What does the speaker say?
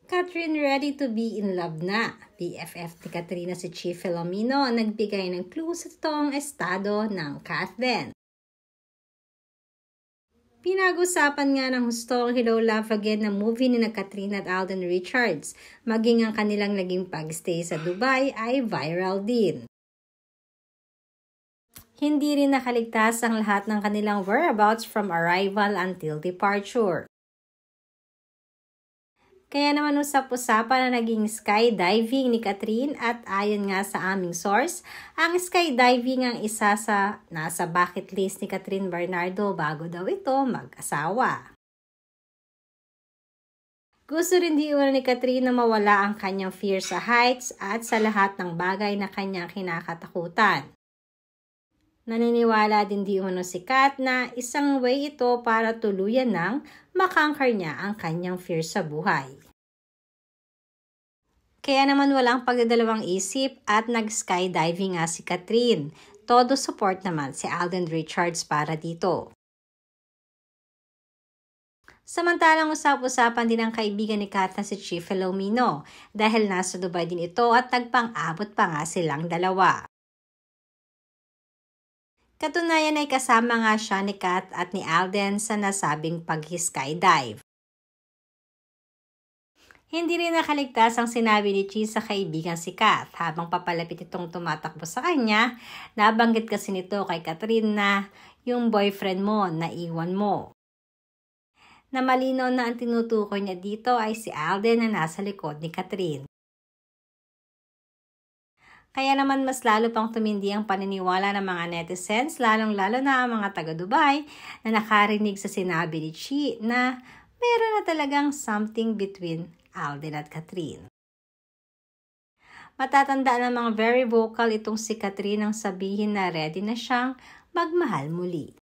Catherine ready to be in love na. BFF ni Katrina si Chief Filomeno ang nagbigay ng clue sa totoong estado ng Kathleen. Pinag-usapan nga ng hustong Hello Love Again na movie ni Katrina at Alden Richards. Maging ang kanilang naging pagstay sa Dubai ay viral din. Hindi rin nakaligtas ang lahat ng kanilang whereabouts from arrival until departure. Kaya naman usap-usapan na naging skydiving ni Catherine at ayon nga sa aming source, ang skydiving ang isa sa nasa bucket list ni Catherine Bernardo bago daw ito mag-asawa. Gusto rin di ni Catherine na mawala ang kanyang fear sa heights at sa lahat ng bagay na kanyang kinakatakutan. Naniniwala din di umano si Kat na isang way ito para tuluyan ng makangkar niya ang kanyang fear sa buhay. Kaya naman walang pagdadalawang isip at nag-skydiving nga si Catherine. Todo support naman si Alden Richards para dito. Samantalang usap-usapan din ang kaibigan ni Kat na si Chief Filomeno dahil nasa Dubai din ito at nagpang-abot pa nga silang dalawa. Katunayan ay kasama nga siya ni Kat at ni Alden sa nasabing pag-skydive. Hindi rin nakaligtas ang sinabi ni Chi sa kaibigan si Kat. Habang papalapit itong tumatakbo sa kanya, nabanggit kasi nito kay Catherine na yung boyfriend mo naiwan mo. Na malinaw na ang tinutukoy niya dito ay si Alden na nasa likod ni Catherine. Kaya naman mas lalo pang tumindi ang paniniwala ng mga netizens, lalong-lalo na ang mga taga-Dubai na nakarinig sa sinabi ni Chi na meron na talagang something between Alden at Catherine. Matatandaan ng mga very vocal itong si Catherine ang sabihin na ready na siyang magmahal muli.